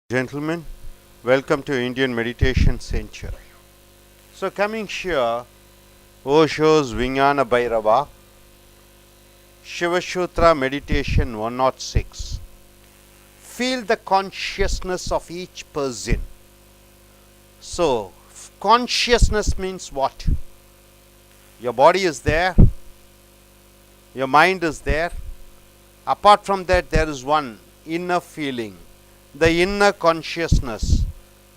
Gentlemen, welcome to Indian Meditation Center. So coming here, Osho's Vijnana Bhairava, Shiva Sutra Meditation 106. Feel the consciousness of each person. So, consciousness means what? Your body is there, your mind is there. Apart from that, there is one inner feeling, the inner consciousness.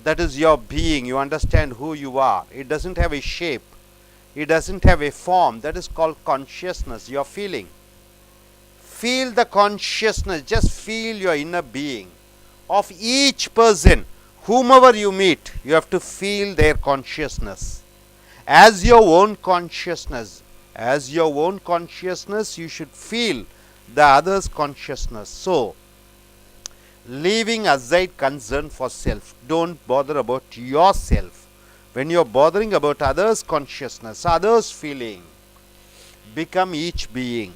That is your being. You understand who you are. It doesn't have a shape, it doesn't have a form. That is called consciousness, your feeling. Feel the consciousness, just feel your inner being of each person. Whomever you meet, you have to feel their consciousness as your own consciousness. As your own consciousness, you should feel the other's consciousness. So, leaving aside concern for self, don't bother about yourself. When you are bothering about others' consciousness, others' feeling, become each being.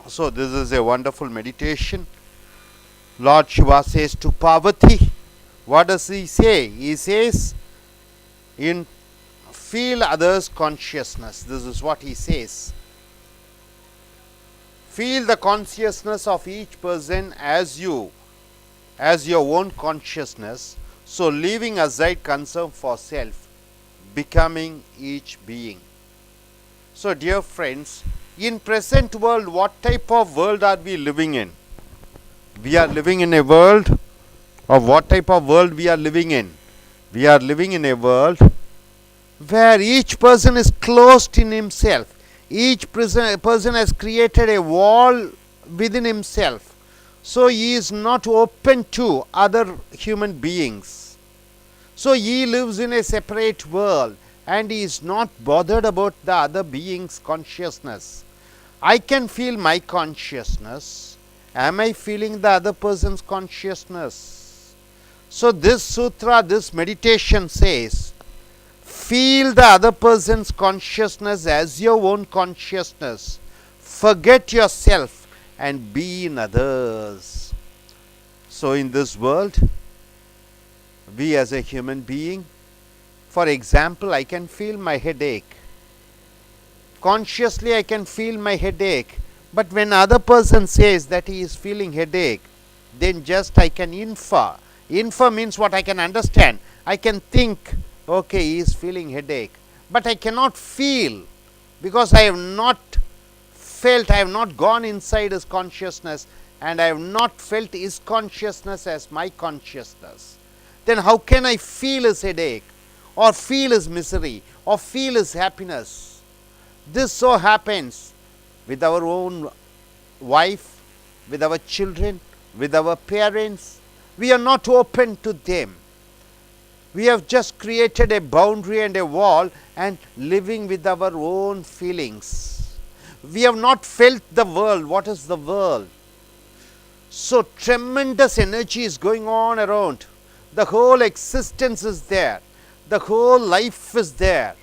So, this is a wonderful meditation. Lord Shiva says to Parvati, what does he say? He says, in feel others' consciousness. This is what he says. Feel the consciousness of each person as your own consciousness. So, leaving aside concern for self, becoming each being. So, dear friends, in present world, what type of world are we living in? We are living in a world of what type of world we are living in? We are living in a world where each person is closed in himself. Each person has created a wall within himself. So, he is not open to other human beings. So, he lives in a separate world and he is not bothered about the other being's consciousness. I can feel my consciousness. Am I feeling the other person's consciousness? So, this sutra, this meditation says, feel the other person's consciousness as your own consciousness. Forget yourself and be in others. So, in this world, we as a human being, for example, I can feel my headache. Consciously, I can feel my headache. But when other person says that he is feeling headache, then just I can infer. Infer means what? I can understand. I can think, okay, he is feeling headache. But I cannot feel, because I have not felt, I have not gone inside his consciousness, and I have not felt his consciousness as my consciousness. Then how can I feel his headache, or feel his misery, or feel his happiness? This so happens with our own wife, with our children, with our parents. We are not open to them. We have just created a boundary and a wall and living with our own feelings. We have not felt the world. What is the world? So, tremendous energy is going on around. The whole existence is there. The whole life is there.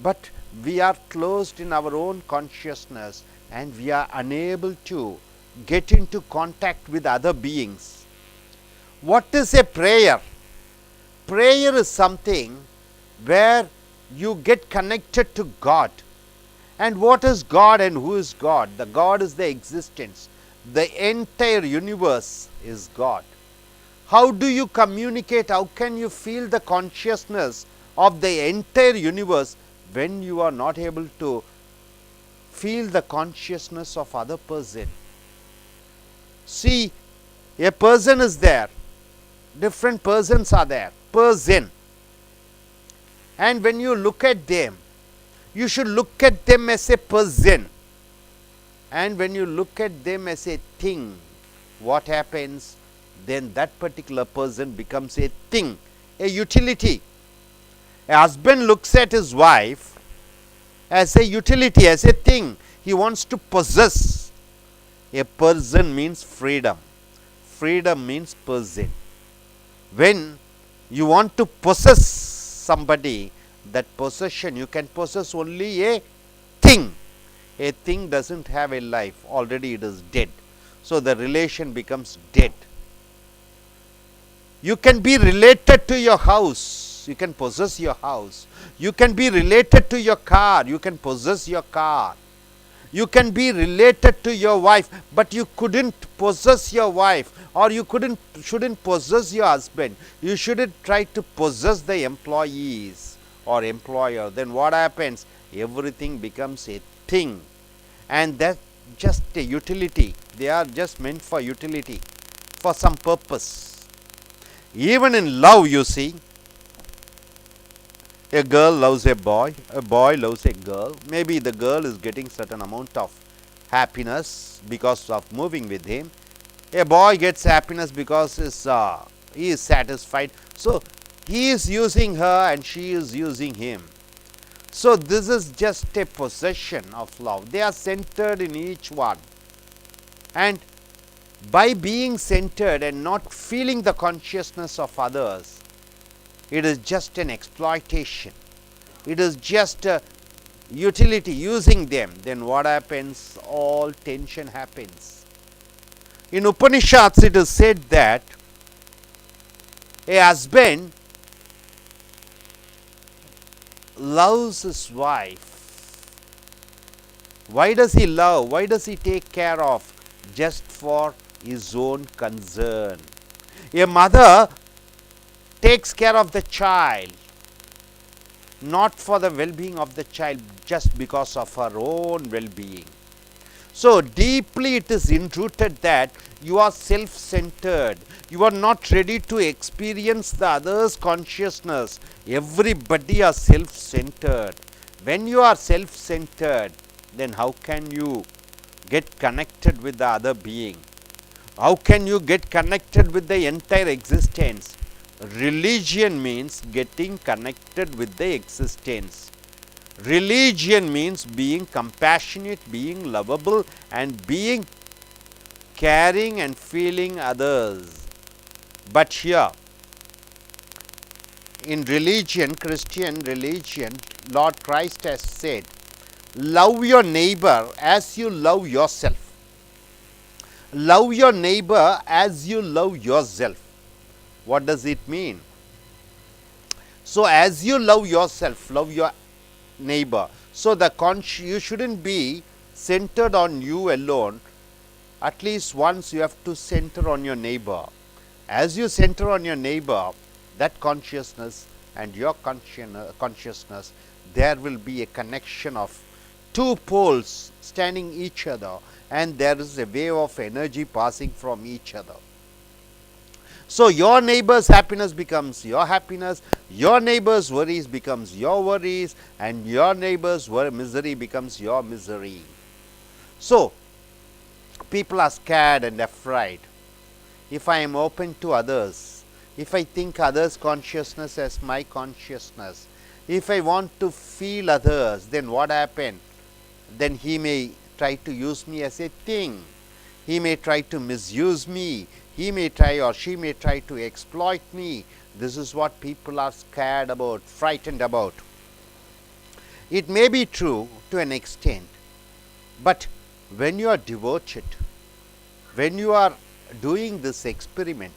But we are closed in our own consciousness and we are unable to get into contact with other beings. What is a prayer? Prayer is something where you get connected to God. And what is God and who is God? The God is the existence. The entire universe is God. How do you communicate? How can you feel the consciousness of the entire universe when you are not able to feel the consciousness of other person? See, a person is there. Different persons are there. Person. And when you look at them, you should look at them as a person. And when you look at them as a thing, what happens? Then that particular person becomes a thing, a utility. A husband looks at his wife as a utility, as a thing. He wants to possess. A person means freedom. Freedom means person. When you want to possess somebody, that possession, you can possess only a thing. A thing doesn't have a life, already it is dead. So, the relation becomes dead. You can be related to your house. You can possess your house. You can be related to your car. You can possess your car. You can be related to your wife, but you couldn't possess your wife, or you shouldn't possess your husband. You shouldn't try to possess the employees or employer. Then what happens? Everything becomes a thing, and that's just a utility. They are just meant for utility, for some purpose. Even in love, you see, a girl loves a boy loves a girl. Maybe the girl is getting certain amount of happiness because of moving with him. A boy gets happiness because he is satisfied. So he is using her and she is using him. So this is just a possession of love. They are centered in each one. And by being centered and not feeling the consciousness of others, it is just an exploitation. It is just a utility, using them. Then what happens? All tension happens. In Upanishads it is said that a husband loves his wife. Why does he love? Why does he take care of? Just for his own concern. A mother takes care of the child, not for the well-being of the child, just because of her own well-being. So deeply it is enrooted that you are self-centered. You are not ready to experience the other's consciousness. Everybody are self-centered. When you are self-centered, then how can you get connected with the other being? How can you get connected with the entire existence? Religion means getting connected with the existence. Religion means being compassionate, being lovable, and being caring and feeling others. But here, in religion, Christian religion, Lord Christ has said, love your neighbor as you love yourself. Love your neighbor as you love yourself. What does it mean? So as you love yourself, love your neighbor. So you shouldn't be centered on you alone. At least once you have to center on your neighbor. As you center on your neighbor, that consciousness and your consciousness, there will be a connection of two poles standing each other, and there is a wave of energy passing from each other. So your neighbor's happiness becomes your happiness, your neighbor's worries becomes your worries, and your neighbor's misery becomes your misery. So people are scared and afraid. If I am open to others, if I think others' consciousness as my consciousness, if I want to feel others, then what happens? Then he may try to use me as a thing. He may try to misuse me. He may try or she may try to exploit me. This is what people are scared about, frightened about. It may be true to an extent, but when you are devoted, when you are doing this experiment,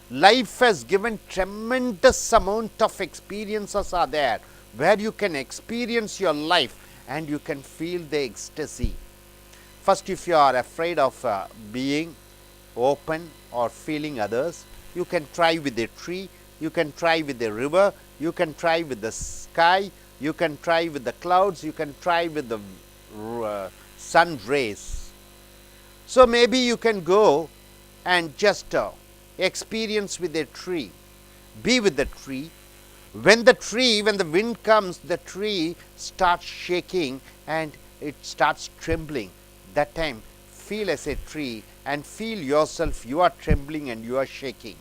life has given tremendous amount of experiences are there where you can experience your life and you can feel the ecstasy. First, if you are afraid of being open or feeling others, you can try with a tree, you can try with a river, you can try with the sky, you can try with the clouds, you can try with the sun rays. So maybe you can go and just experience with a tree, be with the tree. When the wind comes, the tree starts shaking and it starts trembling. That time, feel as a tree and feel yourself, you are trembling and you are shaking.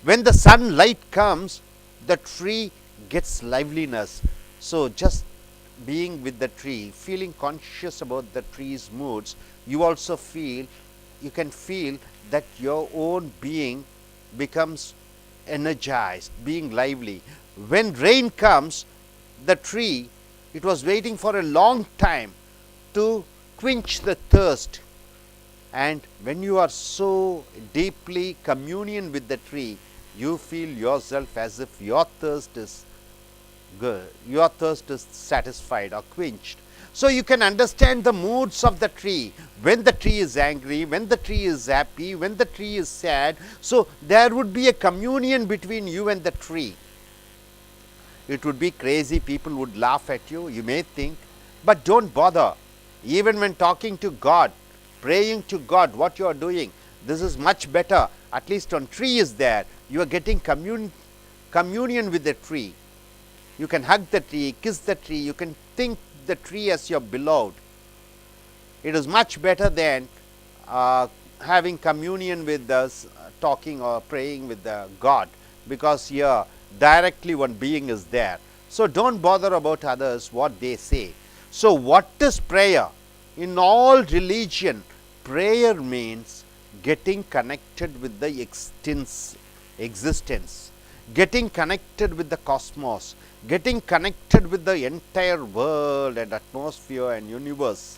When the sunlight comes, the tree gets liveliness. So just being with the tree, feeling conscious about the tree's moods, you also feel, you can feel that your own being becomes energized, being lively. When rain comes, the tree, it was waiting for a long time to quench the thirst. And when you are so deeply communion with the tree, You feel yourself as if your thirst is good, your thirst is satisfied or quenched. So you can understand the moods of the tree, when the tree is angry, when the tree is happy, when the tree is sad. So there would be a communion between you and the tree. It would be crazy, people would laugh at you, you may think, but don't bother. Even when talking to God, praying to God, what you are doing, this is much better. At least on tree is there, you are getting communion with the tree. You can hug the tree, kiss the tree, you can think the tree as your beloved. It is much better than having communion with us, talking or praying with the God, because here directly one being is there. So don't bother about others, what they say. So what is prayer? In all religion, prayer means getting connected with the existence, getting connected with the cosmos, getting connected with the entire world and atmosphere and universe.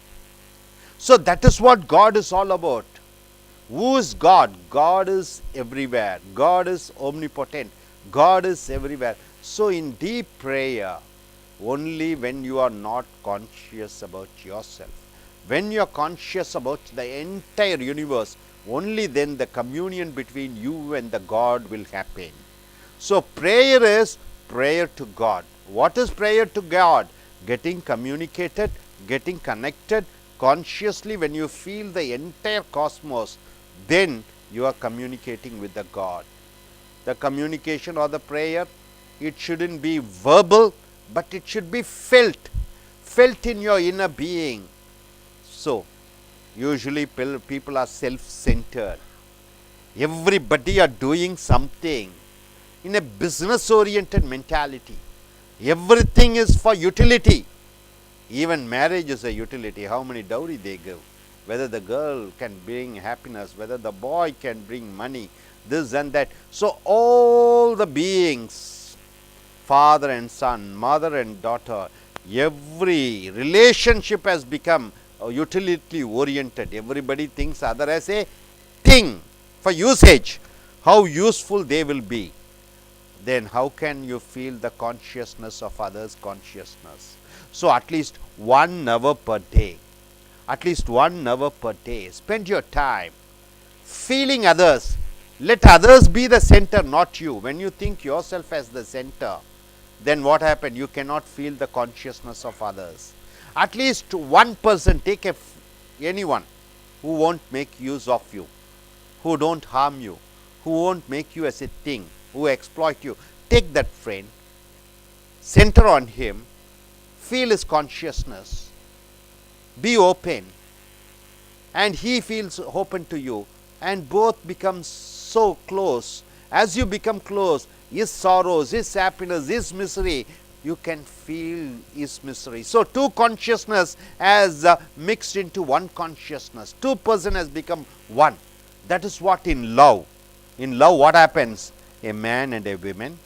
So that is what God is all about. Who is God? God is everywhere. God is omnipotent. God is everywhere. So in deep prayer, only when you are not conscious about yourself, when you are conscious about the entire universe, only then the communion between you and the God will happen. So prayer is prayer to God. What is prayer to God? Getting communicated, getting connected consciously. When you feel the entire cosmos, then you are communicating with the God. The communication or the prayer, it shouldn't be verbal, but it should be felt in your inner being. So usually people are self-centered. Everybody are doing something in a business oriented mentality. Everything is for utility. Even marriage is a utility. How many dowry they give, whether the girl can bring happiness, whether the boy can bring money, this and that. So all the beings, father and son, mother and daughter, every relationship has become utility oriented. Everybody thinks other as a thing for usage, how useful they will be. Then how can you feel the consciousness of others' consciousness? So at least 1 hour per day, spend your time feeling others. Let others be the center, not you. When you think yourself as the center, then what happens? You cannot feel the consciousness of others. At least one person, take anyone who won't make use of you, who don't harm you, who won't make you as a thing, who exploit you. Take that friend, center on him, feel his consciousness, be open, and he feels open to you, and both become so close. As you become close, his sorrows, his happiness, his misery, you can feel his misery. So two consciousness has mixed into one consciousness. Two person has become one. That is what in love. In love, what happens? A man and a woman,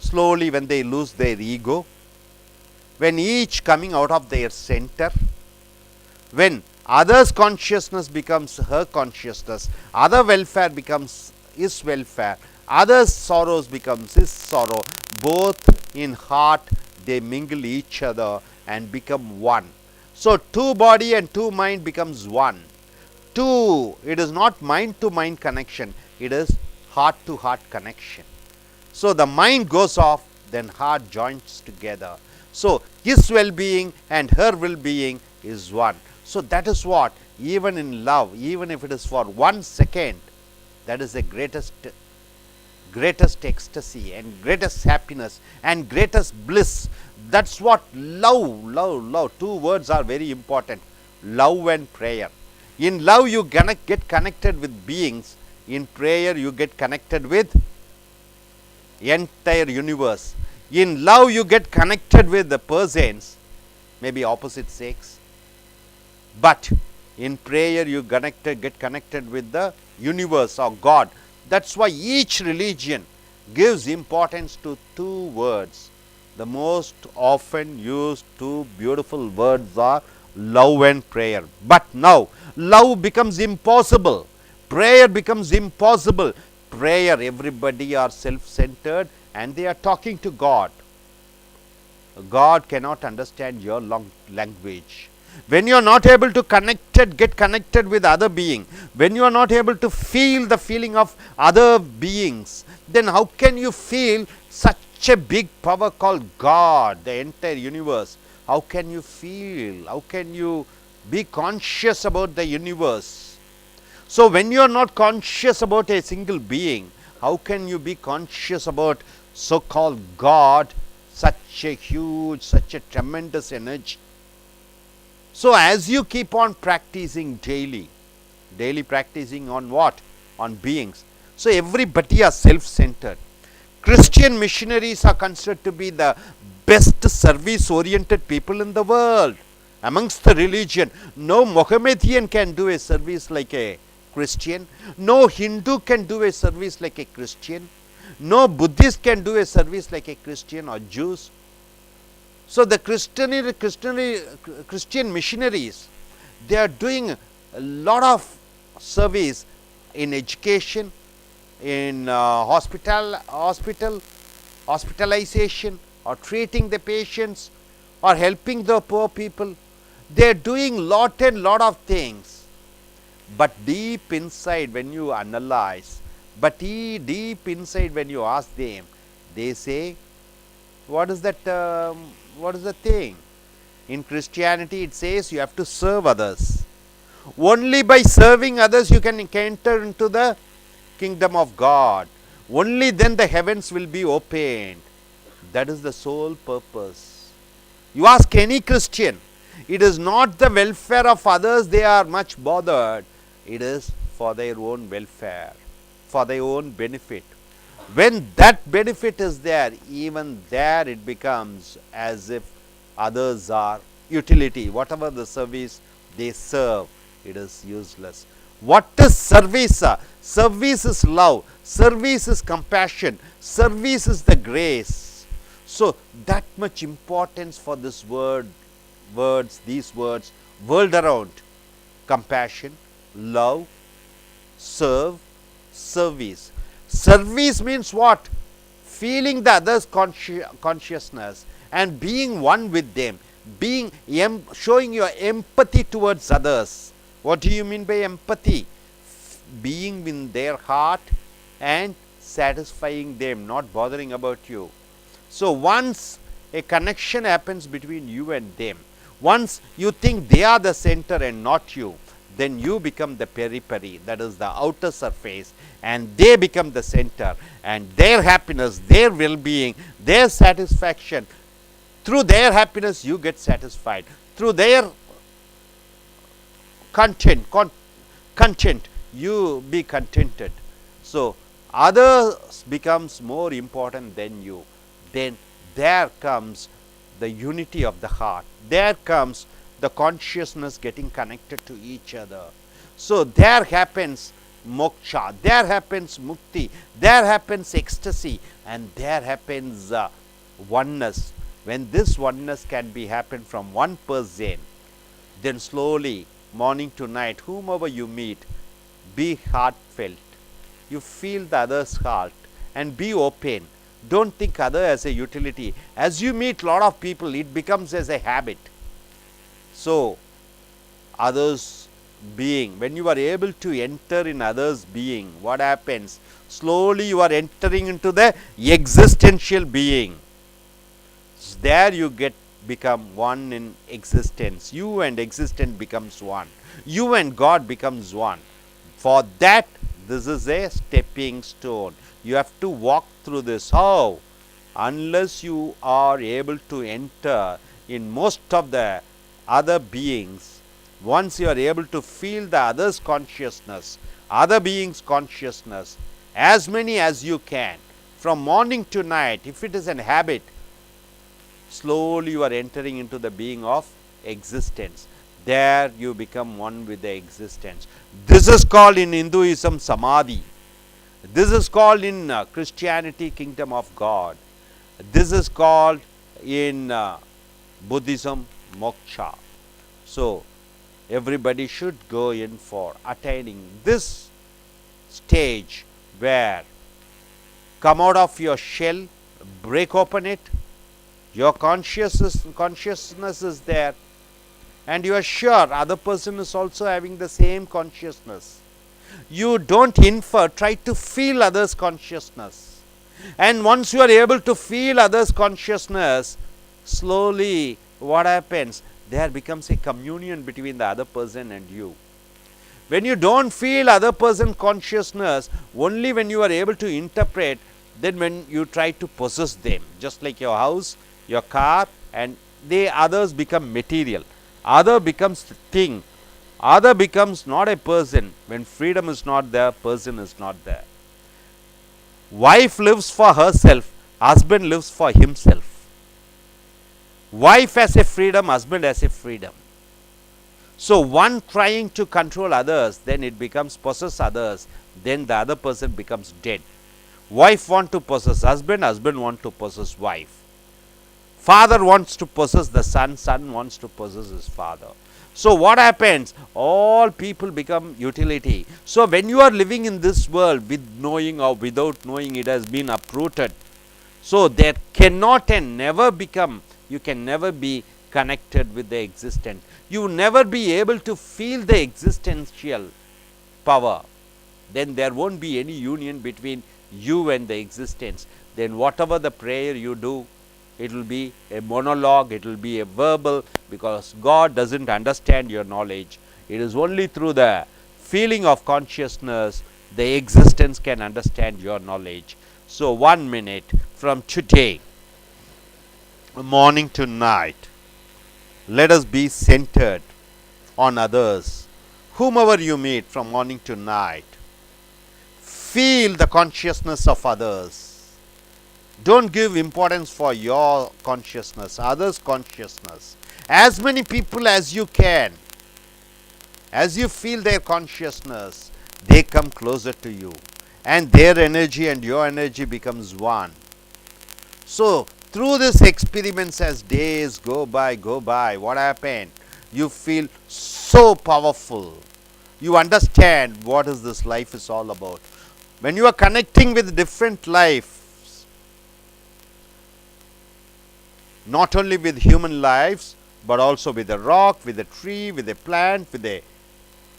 slowly when they lose their ego, when each coming out of their center, when others' consciousness becomes her consciousness, other welfare becomes his welfare, others' sorrows becomes his sorrow, both in heart they mingle each other and become one. So two body and two mind becomes one. Two, it is not mind to mind connection, it is heart to heart connection. So the mind goes off, then heart joins together. So his well-being and her well-being is one. So that is what, even in love, even if it is for 1 second, that is the greatest ecstasy and greatest happiness and greatest bliss. That's what love. Two words are very important, love and prayer. In love you get connected with beings. In prayer you get connected with entire universe. In love you get connected with the persons, maybe opposite sex, but in prayer you get connected with the universe or God. That's why each religion gives importance to two words. The most often used two beautiful words are love and prayer. But now love becomes impossible, prayer becomes impossible. prayer, everybody are self-centered and they are talking to God. God cannot understand your language. When you are not able to get connected with other being, when you are not able to feel the feeling of other beings, then how can you feel such a big power called God, the entire universe? How can you feel? How can you be conscious about the universe? So when you are not conscious about a single being, how can you be conscious about so-called God, such a huge, such a tremendous energy? So as you keep on practicing daily practicing on what? On beings. So everybody are self-centered. Christian missionaries are considered to be the best service-oriented people in the world. Amongst the religion, no Mohammedan can do a service like a Christian. No Hindu can do a service like a Christian. No Buddhist can do a service like a Christian or Jews. So the Christian missionaries, they are doing a lot of service in education, in hospitalization, or treating the patients, or helping the poor people. They are doing lot of things. But deep inside, when you analyze, deep inside when you ask them, they say, what is that? What is the thing? In Christianity, it says you have to serve others. Only by serving others you can enter into the kingdom of God. Only then the heavens will be opened. That is the sole purpose. You ask any Christian, it is not the welfare of others they are much bothered. It is for their own welfare, for their own benefit. When that benefit is there, even there it becomes as if others are utility. Whatever the service they serve, it is useless. What is service? Service is love. Service is compassion. Service is the grace. So that much importance for this these words, world around. Compassion, love, serve, service. Service means what? Feeling the other's consciousness and being one with them, showing your empathy towards others. What do you mean by empathy? Being in their heart and satisfying them, not bothering about you. So once a connection happens between you and them, once you think they are the center and not you, then you become the periphery, that is the outer surface, and they become the center, and their happiness, their well-being, their satisfaction, through their happiness you get satisfied, through their content you be contented. So others becomes more important than you. Then there comes the unity of the heart, there comes the consciousness getting connected to each other. So there happens moksha, there happens mukti, there happens ecstasy, and there happens oneness. When this oneness can be happen from one person, then slowly, morning to night, whomever you meet, be heartfelt. You feel the other's heart and be open. Don't think other as a utility. As you meet lot of people, it becomes as a habit. So others being, when you are able to enter in others being, what happens? Slowly you are entering into the existential being. There you become one in existence. You and existence becomes one. You and God becomes one. For that, this is a stepping stone. You have to walk through this. How? Unless you are able to enter in most of the other beings, once you are able to feel the other's consciousness, other beings' consciousness, as many as you can, from morning to night, if it is an habit, slowly you are entering into the being of existence. There you become one with the existence. This is called in Hinduism Samadhi. This is called in Christianity Kingdom of God. This is called in Buddhism moksha. So everybody should go in for attaining this stage where come out of your shell, break open it, your consciousness is there, and you are sure other person is also having the same consciousness. You don't infer, try to feel others' consciousness. And once you are able to feel others' consciousness, slowly what happens? There becomes a communion between the other person and you. When you don't feel other person consciousness, only when you are able to interpret, then when you try to possess them, just like your house, your car, and the others become material. Other becomes the thing. Other becomes not a person. When freedom is not there, person is not there. Wife lives for herself, husband lives for himself. Wife has a freedom, husband has a freedom. So one trying to control others, then it becomes possess others, then the other person becomes dead. Wife want to possess husband, husband want to possess wife. Father wants to possess the son, son wants to possess his father. So what happens? All people become utility. So when you are living in this world with knowing or without knowing, it has been uprooted. So there cannot and never become, you can never be connected with the existent. You will never be able to feel the existential power. Then there won't be any union between you and the existence. Then whatever the prayer you do, it will be a monologue, it will be a verbal, because God doesn't understand your knowledge. It is only through the feeling of consciousness the existence can understand your knowledge. So 1 minute from today, morning to night, let us be centered on others. Whomever you meet from morning to night, feel the consciousness of others. Don't give importance for your consciousness, others' consciousness. As many people as you can, as you feel their consciousness, they come closer to you, and their energy and your energy becomes one. So through this experiments, as days go by, what happened? You feel so powerful. You understand what is this life is all about. When you are connecting with different life, not only with human lives, but also with a rock, with a tree, with a plant, with a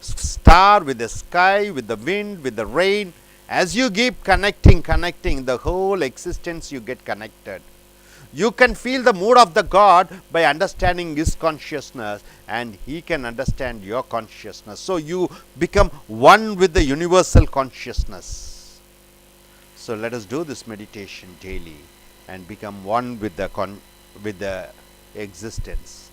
star, with the sky, with the wind, with the rain. As you keep connecting, the whole existence you get connected. You can feel the mood of the God by understanding his consciousness, and he can understand your consciousness. So you become one with the universal consciousness. So let us do this meditation daily and become one with the existence.